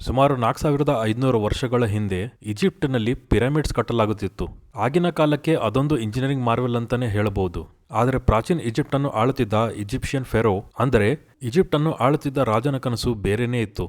ಸುಮಾರು 4500 ವರ್ಷಗಳ ಹಿಂದೆ ಈಜಿಪ್ಟ್ನಲ್ಲಿ ಪಿರಮಿಡ್ಸ್ ಕಟ್ಟಲಾಗುತ್ತಿತ್ತು. ಆಗಿನ ಕಾಲಕ್ಕೆ ಅದೊಂದು ಇಂಜಿನಿಯರಿಂಗ್ ಮಾರ್ವೆಲ್ ಅಂತಾನೆ ಹೇಳಬಹುದು. ಆದರೆ ಪ್ರಾಚೀನ ಈಜಿಪ್ಟ್ ಅನ್ನು ಆಳುತ್ತಿದ್ದ ಈಜಿಪ್ಷಿಯನ್ ಫೆರೋ, ಅಂದರೆ ಈಜಿಪ್ಟ್ ಅನ್ನು ಆಳುತ್ತಿದ್ದ ರಾಜನ ಕನಸು ಬೇರೆನೇ ಇತ್ತು.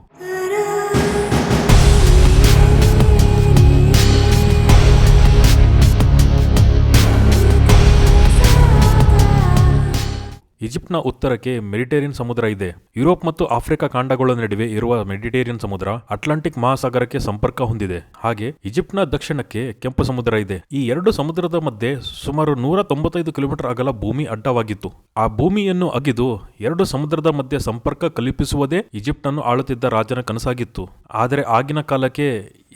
ಈಜಿಪ್ಟ್ನ ಉತ್ತರಕ್ಕೆ ಮೆಡಿಟೇರಿಯನ್ ಸಮುದ್ರ ಇದೆ. ಯುರೋಪ್ ಮತ್ತು ಆಫ್ರಿಕಾ ಖಂಡಗಳ ನಡುವೆ ಇರುವ ಮೆಡಿಟೇರಿಯನ್ ಸಮುದ್ರ ಅಟ್ಲಾಂಟಿಕ್ ಮಹಾಸಾಗರಕ್ಕೆ ಸಂಪರ್ಕ ಹೊಂದಿದೆ. ಹಾಗೆ ಈಜಿಪ್ಟ್ನ ದಕ್ಷಿಣಕ್ಕೆ ಕೆಂಪು ಸಮುದ್ರ ಇದೆ. ಈ ಎರಡು ಸಮುದ್ರದ ಮಧ್ಯೆ ಸುಮಾರು 195 ಕಿಲೋಮೀಟರ್ ಅಗಲ ಭೂಮಿ ಅಡ್ಡವಾಗಿತ್ತು. ಆ ಭೂಮಿಯನ್ನು ಅಗಿದು ಎರಡು ಸಮುದ್ರದ ಮಧ್ಯೆ ಸಂಪರ್ಕ ಕಲ್ಪಿಸುವುದೇ ಈಜಿಪ್ಟ್ ಅನ್ನು ಆಳುತ್ತಿದ್ದ ರಾಜನ ಕನಸಾಗಿತ್ತು. ಆದರೆ ಆಗಿನ ಕಾಲಕ್ಕೆ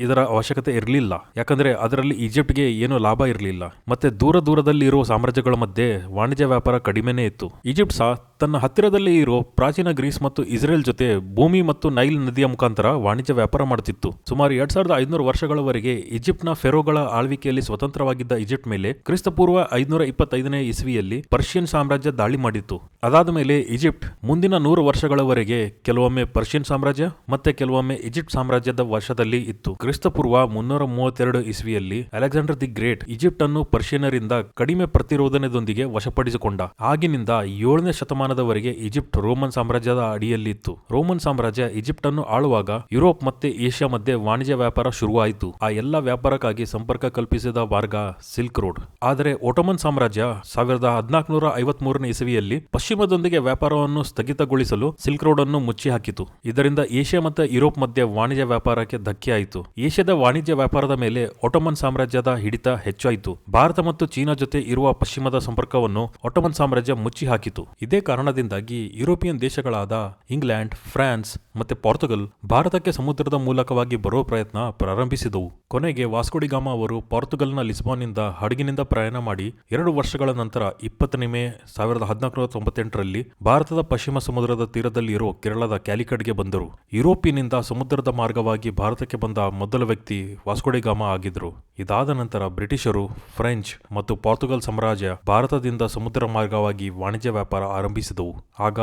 ಇದರ ಅವಶ್ಯಕತೆ ಇರಲಿಲ್ಲ, ಯಾಕಂದ್ರೆ ಅದರಲ್ಲಿ ಈಜಿಪ್ಟ್ಗೆ ಏನು ಲಾಭ ಇರಲಿಲ್ಲ. ಮತ್ತೆ ದೂರದಲ್ಲಿ ಇರುವ ಸಾಮ್ರಾಜ್ಯಗಳ ಮಧ್ಯೆ ವಾಣಿಜ್ಯ ವ್ಯಾಪಾರ ಕಡಿಮೆನೇ ಇತ್ತು. ಈಜಿಪ್ಟ್ ಸಹ ತನ್ನ ಹತ್ತಿರದಲ್ಲಿ ಇರೋ ಪ್ರಾಚೀನ ಗ್ರೀಸ್ ಮತ್ತು ಇಸ್ರೇಲ್ ಜೊತೆ ಭೂಮಿ ಮತ್ತು ನೈಲ್ ನದಿಯ ಮುಖಾಂತರ ವಾಣಿಜ್ಯ ವ್ಯಾಪಾರ ಮಾಡುತ್ತಿತ್ತು. ಸುಮಾರು 2500 ವರ್ಷಗಳವರೆಗೆ ಈಜಿಪ್ಟ್ನ ಫೆರೋಗಳ ಆಳ್ವಿಕೆಯಲ್ಲಿ ಸ್ವತಂತ್ರವಾಗಿದ್ದ ಈಜಿಪ್ಟ್ ಮೇಲೆ ಕ್ರಿಸ್ತಪೂರ್ವ 525ನೇ ಇಸ್ವಿಯಲ್ಲಿ ಪರ್ಷಿಯನ್ ಸಾಮ್ರಾಜ್ಯ ದಾಳಿ ಮಾಡಿತ್ತು. ಅದಾದ ಮೇಲೆ ಈಜಿಪ್ಟ್ ಮುಂದಿನ 100 ವರ್ಷಗಳವರೆಗೆ ಕೆಲವೊಮ್ಮೆ ಪರ್ಷಿಯನ್ ಸಾಮ್ರಾಜ್ಯ ಮತ್ತೆ ಕೆಲವೊಮ್ಮೆ ಈಜಿಪ್ಟ್ ಸಾಮ್ರಾಜ್ಯದ ವಶದಲ್ಲಿ ಇತ್ತು. ಕ್ರಿಸ್ತಪೂರ್ವ 332 ಇಸ್ವಿಯಲ್ಲಿ ಅಲೆಕ್ಸಾಂಡರ್ ದಿ ಗ್ರೇಟ್ ಈಜಿಪ್ಟ್ ಅನ್ನು ಪರ್ಷಿಯನರಿಂದ ಕಡಿಮೆ ಪ್ರತಿರೋಧನದೊಂದಿಗೆ ವಶಪಡಿಸಿಕೊಂಡ. ಆಗಿನಿಂದ 7ನೇ ಶತಮಾನದವರೆಗೆ ಈಜಿಪ್ಟ್ ರೋಮನ್ ಸಾಮ್ರಾಜ್ಯದ ಅಡಿಯಲ್ಲಿತ್ತು. ರೋಮನ್ ಸಾಮ್ರಾಜ್ಯ ಈಜಿಪ್ಟ್ ಅನ್ನು ಆಳುವಾಗ ಯುರೋಪ್ ಮತ್ತೆ ಏಷ್ಯಾ ಮಧ್ಯೆ ವಾಣಿಜ್ಯ ವ್ಯಾಪಾರ ಶುರುವಾಯಿತು. ಆ ಎಲ್ಲ ವ್ಯಾಪಾರಕ್ಕಾಗಿ ಸಂಪರ್ಕ ಕಲ್ಪಿಸಿದ ಮಾರ್ಗ ಸಿಲ್ಕ್ ರೋಡ್. ಆದರೆ ಒಟೋಮನ್ ಸಾಮ್ರಾಜ್ಯ 1453ನೇ ಇಸವಿಯಲ್ಲಿ ಪಶ್ಚಿಮದೊಂದಿಗೆ ವ್ಯಾಪಾರವನ್ನು ಸ್ಥಗಿತಗೊಳಿಸಲು ಸಿಲ್ಕ್ ರೋಡ್ ಅನ್ನು ಮುಚ್ಚಿ ಹಾಕಿತು. ಇದರಿಂದ ಏಷ್ಯಾ ಮತ್ತು ಯುರೋಪ್ ಮಧ್ಯೆ ವಾಣಿಜ್ಯ ವ್ಯಾಪಾರಕ್ಕೆ ಧಕ್ಕೆ ಆಯಿತು. ಏಷ್ಯಾದ ವಾಣಿಜ್ಯ ವ್ಯಾಪಾರದ ಮೇಲೆ ಒಟೋಮನ್ ಸಾಮ್ರಾಜ್ಯದ ಹಿಡಿತ ಹೆಚ್ಚಾಯಿತು. ಭಾರತ ಮತ್ತು ಚೀನಾ ಜೊತೆ ಇರುವ ಪಶ್ಚಿಮದ ಸಂಪರ್ಕವನ್ನು ಒಟೋಮನ್ ಸಾಮ್ರಾಜ್ಯ ಮುಚ್ಚಿ ಹಾಕಿತು. ಇದೇ ಕಾರಣದಿಂದಾಗಿ ಯುರೋಪಿಯನ್ ದೇಶಗಳಾದ ಇಂಗ್ಲೆಂಡ್, ಫ್ರಾನ್ಸ್ ಮತ್ತೆ ಪೋರ್ಚುಗಲ್ ಭಾರತಕ್ಕೆ ಸಮುದ್ರದ ಮೂಲಕವಾಗಿ ಬರೋ ಪ್ರಯತ್ನ ಪ್ರಾರಂಭಿಸಿದವು. ಕೊನೆಗೆ ವಾಸ್ಕೋ ಡಿ ಗಾಮಾ ಅವರು ಪೋರ್ಚುಗಲ್ನ ಲಿಸ್ಬಾನ್ನಿಂದ ಹಡಗಿನಿಂದ ಪ್ರಯಾಣ ಮಾಡಿ 2 ವರ್ಷಗಳ ನಂತರ 20ನೇ ಮೇ 1498ರಲ್ಲಿ ಭಾರತದ ಪಶ್ಚಿಮ ಸಮುದ್ರದ ತೀರದಲ್ಲಿರೋ ಕೇರಳದ ಕ್ಯಾಲಿಕಟ್ಗೆ ಬಂದರು. ಯುರೋಪಿನಿಂದ ಸಮುದ್ರದ ಮಾರ್ಗವಾಗಿ ಭಾರತಕ್ಕೆ ಬಂದ ಮೊದಲ ವ್ಯಕ್ತಿ ವಾಸ್ಕೋ ಡಿ ಗಾಮಾ ಆಗಿದ್ರು. ಇದಾದ ನಂತರ ಬ್ರಿಟಿಷರು, ಫ್ರೆಂಚ್ ಮತ್ತು ಪೋರ್ಚುಗಲ್ ಸಾಮ್ರಾಜ್ಯ ಭಾರತದಿಂದ ಸಮುದ್ರ ಮಾರ್ಗವಾಗಿ ವಾಣಿಜ್ಯ ವ್ಯಾಪಾರ ಆರಂಭಿಸಿದವು. ಆಗ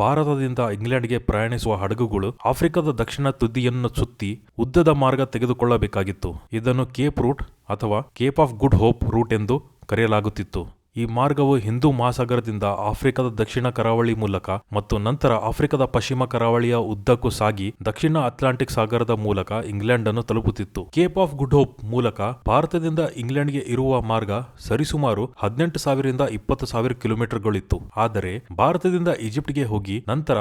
ಭಾರತದಿಂದ ಇಂಗ್ಲೆಂಡ್ಗೆ ಪ್ರಯಾಣಿಸುವ ಹಡಗುಗಳು ಆಫ್ರಿಕಾದ ದಕ್ಷಿಣ ತುದಿಯನ್ನು ಸುತ್ತಿ ಉದ್ದದ ಮಾರ್ಗ ತೆಗೆದುಕೊಳ್ಳಬೇಕಾಗಿತ್ತು. ಇದನ್ನು ಕೇಪ್ ರೂಟ್ ಅಥವಾ Cape of Good Hope route ಎಂದು ಕರೆಯಲಾಗುತ್ತಿತ್ತು. ಈ ಮಾರ್ಗವು ಹಿಂದೂ ಮಹಾಸಾಗರದಿಂದ ಆಫ್ರಿಕಾದ ದಕ್ಷಿಣ ಕರಾವಳಿ ಮೂಲಕ ಮತ್ತು ನಂತರ ಆಫ್ರಿಕಾದ ಪಶ್ಚಿಮ ಕರಾವಳಿಯ ಉದ್ದಕ್ಕೂ ಸಾಗಿ ದಕ್ಷಿಣ ಅಟ್ಲಾಂಟಿಕ್ ಸಾಗರದ ಮೂಲಕ ಇಂಗ್ಲೆಂಡ್ ಅನ್ನು ತಲುಪುತ್ತಿತ್ತು. ಕೇಪ್ ಆಫ್ ಗುಡ್ ಹೋಪ್ ಮೂಲಕ ಭಾರತದಿಂದ ಇಂಗ್ಲೆಂಡ್ಗೆ ಇರುವ ಮಾರ್ಗ ಸರಿಸುಮಾರು 18,000 ರಿಂದ 20,000 ಕಿಲೋಮೀಟರ್ಗಳಿತ್ತು. ಆದರೆ ಭಾರತದಿಂದ ಈಜಿಪ್ಟ್ಗೆ ಹೋಗಿ ನಂತರ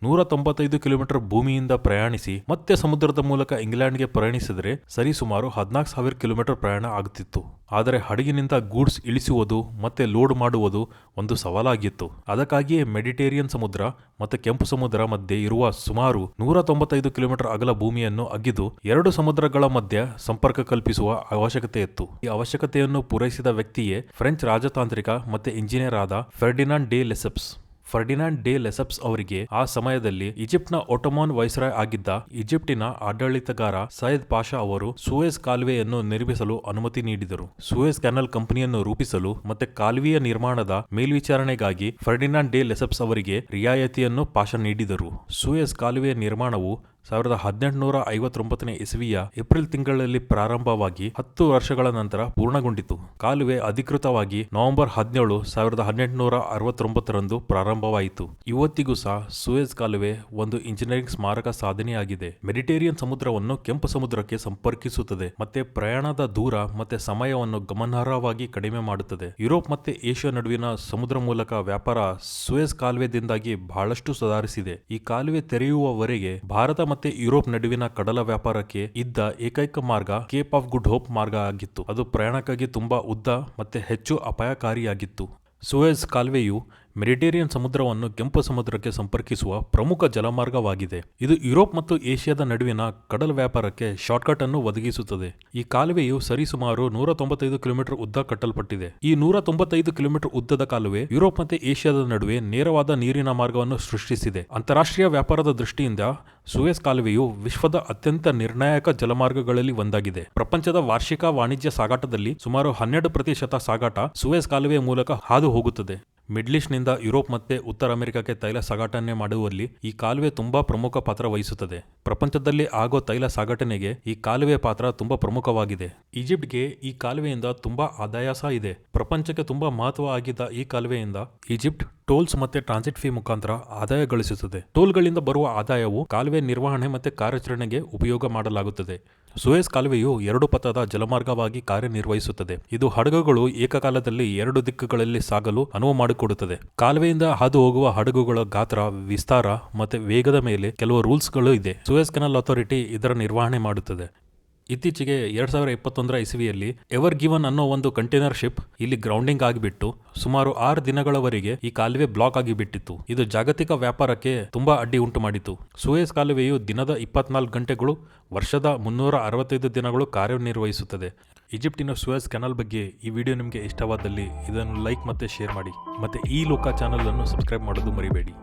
195 ಕಿಲೋಮೀಟರ್ ಭೂಮಿಯಿಂದ ಪ್ರಯಾಣಿಸಿ ಮತ್ತೆ ಸಮುದ್ರದ ಮೂಲಕ ಇಂಗ್ಲೆಂಡ್ಗೆ ಪ್ರಯಾಣಿಸಿದರೆ ಸರಿಸುಮಾರು 14,000 ಕಿಲೋಮೀಟರ್ ಪ್ರಯಾಣ ಆಗುತ್ತಿತ್ತು. ಆದರೆ ಹಡಗಿನಿಂದ ಗೂಡ್ಸ್ ಇಳಿಸುವುದು ಮತ್ತೆ ಲೋಡ್ ಮಾಡುವುದು ಒಂದು ಸವಾಲಾಗಿತ್ತು. ಅದಕ್ಕಾಗಿಯೇ ಮೆಡಿಟೇರಿಯನ್ ಸಮುದ್ರ ಮತ್ತು ಕೆಂಪು ಸಮುದ್ರ ಮಧ್ಯೆ ಇರುವ ಸುಮಾರು 195 ಕಿಲೋಮೀಟರ್ ಅಗಲ ಭೂಮಿಯನ್ನು ಅಗಿದು 2 ಸಮುದ್ರಗಳ ಮಧ್ಯೆ ಸಂಪರ್ಕ ಕಲ್ಪಿಸುವ ಅವಶ್ಯಕತೆ ಇತ್ತು. ಈ ಅವಶ್ಯಕತೆಯನ್ನು ಪೂರೈಸಿದ ವ್ಯಕ್ತಿಯೇ ಫ್ರೆಂಚ್ ರಾಜತಾಂತ್ರಿಕ ಮತ್ತೆ ಇಂಜಿನಿಯರ್ ಆದ ಫರ್ಡಿನಾಂಡ್ ಡೆ ಲೆಸೆಪ್ಸ್ ಅವರಿಗೆ ಆ ಸಮಯದಲ್ಲಿ ಈಜಿಪ್ಟ್ನ ಒಟೋಮನ್ ವೈಸ್ರಾಯ್ ಆಗಿದ್ದ ಈಜಿಪ್ಟಿನ ಆಡಳಿತಗಾರ ಸೈಯದ್ ಪಾಷಾ ಅವರು ಸೂಯೆಜ್ ಕಾಲುವೆಯನ್ನು ನಿರ್ಮಿಸಲು ಅನುಮತಿ ನೀಡಿದರು. ಸೂಯೆಜ್ ಕೆನಾಲ್ ಕಂಪನಿಯನ್ನು ರೂಪಿಸಲು ಮತ್ತೆ ಕಾಲುವೆಯ ನಿರ್ಮಾಣದ ಮೇಲ್ವಿಚಾರಣೆಗಾಗಿ ಫರ್ಡಿನಾಂಡ್ ಡೆ ಲೆಸೆಪ್ಸ್ ಅವರಿಗೆ ರಿಯಾಯಿತಿಯನ್ನು ಪಾಷಾ ನೀಡಿದರು. ಸೂಯೆಜ್ ಕಾಲುವೆಯ ನಿರ್ಮಾಣವು 1859ನೇ ಇಸವಿಯ ಏಪ್ರಿಲ್ ತಿಂಗಳಲ್ಲಿ ಪ್ರಾರಂಭವಾಗಿ 10 ವರ್ಷಗಳ ನಂತರ ಪೂರ್ಣಗೊಂಡಿತು. ಕಾಲುವೆ ಅಧಿಕೃತವಾಗಿ ನವೆಂಬರ್ 17, 1869ರಂದು ಪ್ರಾರಂಭವಾಯಿತು. ಇವತ್ತಿಗೂ ಸಹ ಸೂಯೆಜ್ ಕಾಲುವೆ ಒಂದು ಇಂಜಿನಿಯರಿಂಗ್ ಸ್ಮಾರಕ ಸಾಧನೆಯಾಗಿದೆ. ಮೆಡಿಟೇರಿಯನ್ ಸಮುದ್ರವನ್ನು ಕೆಂಪು ಸಮುದ್ರಕ್ಕೆ ಸಂಪರ್ಕಿಸುತ್ತದೆ ಮತ್ತೆ ಪ್ರಯಾಣದ ದೂರ ಮತ್ತೆ ಸಮಯವನ್ನು ಗಮನಾರ್ಹವಾಗಿ ಕಡಿಮೆ ಮಾಡುತ್ತದೆ. ಯುರೋಪ್ ಮತ್ತೆ ಏಷ್ಯಾ ನಡುವಿನ ಸಮುದ್ರ ಮೂಲಕ ವ್ಯಾಪಾರ ಸೂಯೆಜ್ ಕಾಲುವೆದಿಂದಾಗಿ ಬಹಳಷ್ಟು ಸುಧಾರಿಸಿದೆ. ಈ ಕಾಲುವೆ ತೆರೆಯುವವರೆಗೆ ಭಾರತ ಮತ್ತೆ ಯುರೋಪ್ ನಡುವಿನ ಕಡಲ ವ್ಯಾಪಾರಕ್ಕೆ ಇದ್ದ ಏಕೈಕ ಮಾರ್ಗ ಕೇಪ್ ಆಫ್ ಗುಡ್ ಹೋಪ್ ಮಾರ್ಗ ಆಗಿತ್ತು. ಅದು ಪ್ರಯಾಣಕ್ಕಾಗಿ ತುಂಬಾ ಉದ್ದ ಮತ್ತೆ ಹೆಚ್ಚು ಅಪಾಯಕಾರಿಯಾಗಿತ್ತು. ಸೂಯೆಜ್ ಕಾಲುವೆಯು ಮೆಡಿಟೇರಿಯನ್ ಸಮುದ್ರವನ್ನು ಕೆಂಪು ಸಮುದ್ರಕ್ಕೆ ಸಂಪರ್ಕಿಸುವ ಪ್ರಮುಖ ಜಲಮಾರ್ಗವಾಗಿದೆ. ಇದು ಯುರೋಪ್ ಮತ್ತು ಏಷ್ಯಾದ ನಡುವಿನ ಕಡಲ ವ್ಯಾಪಾರಕ್ಕೆ ಶಾರ್ಟ್ಕಟ್ ಅನ್ನು ಒದಗಿಸುತ್ತದೆ. ಈ ಕಾಲುವೆಯು ಸರಿಸುಮಾರು 195 ಕಿಲೋಮೀಟರ್ ಉದ್ದ ಕಟ್ಟಲ್ಪಟ್ಟಿದೆ. ಈ 195 ಕಿಲೋಮೀಟರ್ ಉದ್ದದ ಕಾಲುವೆ ಯುರೋಪ್ ಮತ್ತು ಏಷ್ಯಾದ ನಡುವೆ ನೇರವಾದ ನೀರಿನ ಮಾರ್ಗವನ್ನು ಸೃಷ್ಟಿಸಿದೆ. ಅಂತಾರಾಷ್ಟ್ರೀಯ ವ್ಯಾಪಾರದ ದೃಷ್ಟಿಯಿಂದ ಸೂಯೆಜ್ ಕಾಲುವೆಯು ವಿಶ್ವದ ಅತ್ಯಂತ ನಿರ್ಣಾಯಕ ಜಲಮಾರ್ಗಗಳಲ್ಲಿ ಒಂದಾಗಿದೆ. ಪ್ರಪಂಚದ ವಾರ್ಷಿಕ ವಾಣಿಜ್ಯ ಸಾಗಾಟದಲ್ಲಿ ಸುಮಾರು 12% ಸಾಗಾಟ ಸೂಯೆಜ್ ಕಾಲುವೆಯ ಮೂಲಕ ಹಾದು ಹೋಗುತ್ತದೆ. ಮಿಡ್ಲ್ ಈಸ್ಟ್ನಿಂದ ಯುರೋಪ್ ಮತ್ತೆ ಉತ್ತರ ಅಮೆರಿಕಕ್ಕೆ ತೈಲ ಸಾಗಾಟನೆ ಮಾಡುವಲ್ಲಿ ಈ ಕಾಲುವೆ ತುಂಬಾ ಪ್ರಮುಖ ಪಾತ್ರ ವಹಿಸುತ್ತದೆ. ಪ್ರಪಂಚದಲ್ಲಿ ಆಗೋ ತೈಲ ಸಾಗಾಟನೆಗೆ ಈ ಕಾಲುವೆ ಪಾತ್ರ ತುಂಬಾ ಪ್ರಮುಖವಾಗಿದೆ. ಈಜಿಪ್ಟ್ಗೆ ಈ ಕಾಲುವೆಯಿಂದ ತುಂಬಾ ಆದಾಯ ಸಹ ಇದೆ. ಪ್ರಪಂಚಕ್ಕೆ ತುಂಬಾ ಮಹತ್ವ ಆಗಿದ್ದ ಈ ಕಾಲುವೆಯಿಂದ ಈಜಿಪ್ಟ್ ಟೋಲ್ಸ್ ಮತ್ತೆ ಟ್ರಾನ್ಸಿಟ್ ಫೀ ಮುಖಾಂತರ ಆದಾಯ ಗಳಿಸುತ್ತದೆ. ಟೋಲ್ಗಳಿಂದ ಬರುವ ಆದಾಯವು ಕಾಲುವೆ ನಿರ್ವಹಣೆ ಮತ್ತೆ ಕಾರ್ಯಾಚರಣೆಗೆ ಉಪಯೋಗ ಮಾಡಲಾಗುತ್ತದೆ. ಸುಯೆಜ್ ಕಾಲುವೆಯು 2 ಪಥದ ಜಲಮಾರ್ಗವಾಗಿ ಕಾರ್ಯನಿರ್ವಹಿಸುತ್ತದೆ. ಇದು ಹಡಗುಗಳು ಏಕಕಾಲದಲ್ಲಿ 2 ದಿಕ್ಕುಗಳಲ್ಲಿ ಸಾಗಲು ಅನುವು ಮಾಡಿಕೊಡುತ್ತದೆ. ಕಾಲುವೆಯಿಂದ ಹಾದು ಹೋಗುವ ಹಡಗುಗಳ ಗಾತ್ರ, ವಿಸ್ತಾರ ಮತ್ತೆ ವೇಗದ ಮೇಲೆ ಕೆಲವು ರೂಲ್ಸ್ಗಳು ಇದೆ. ಸುಯೆಜ್ ಕೆನಾಲ್ ಅಥಾರಿಟಿ ಇದರ ನಿರ್ವಹಣೆ ಮಾಡುತ್ತದೆ. ಇತ್ತೀಚೆಗೆ 2021 ಇಸವಿಯಲ್ಲಿ ಎವರ್ ಗಿವನ್ ಅನ್ನೋ ಒಂದು ಕಂಟೈನರ್ ಶಿಪ್ ಇಲ್ಲಿ ಗ್ರೌಂಡಿಂಗ್ ಆಗಿಬಿಟ್ಟು ಸುಮಾರು 6 ದಿನಗಳವರೆಗೆ ಈ ಕಾಲುವೆ ಬ್ಲಾಕ್ ಆಗಿಬಿಟ್ಟಿತ್ತು. ಇದು ಜಾಗತಿಕ ವ್ಯಾಪಾರಕ್ಕೆ ತುಂಬಾ ಅಡ್ಡಿ ಉಂಟು ಮಾಡಿತು. ಸುಯೆಜ್ ಕಾಲುವೆಯು ದಿನದ 24 ಗಂಟೆಗಳು, ವರ್ಷದ 365 ದಿನಗಳು ಕಾರ್ಯನಿರ್ವಹಿಸುತ್ತದೆ. ಈಜಿಪ್ಟಿನ ಸುಯೆಜ್ ಕೆನಾಲ್ ಬಗ್ಗೆ ಈ ವಿಡಿಯೋ ನಿಮಗೆ ಇಷ್ಟವಾದಲ್ಲಿ ಇದನ್ನು ಲೈಕ್ ಮತ್ತೆ ಶೇರ್ ಮಾಡಿ. ಮತ್ತೆ ಈ ಲೋಕ ಚಾನಲ್ ಅನ್ನು ಸಬ್ಸ್ಕ್ರೈಬ್ ಮಾಡೋದು ಮರಿಬೇಡಿ.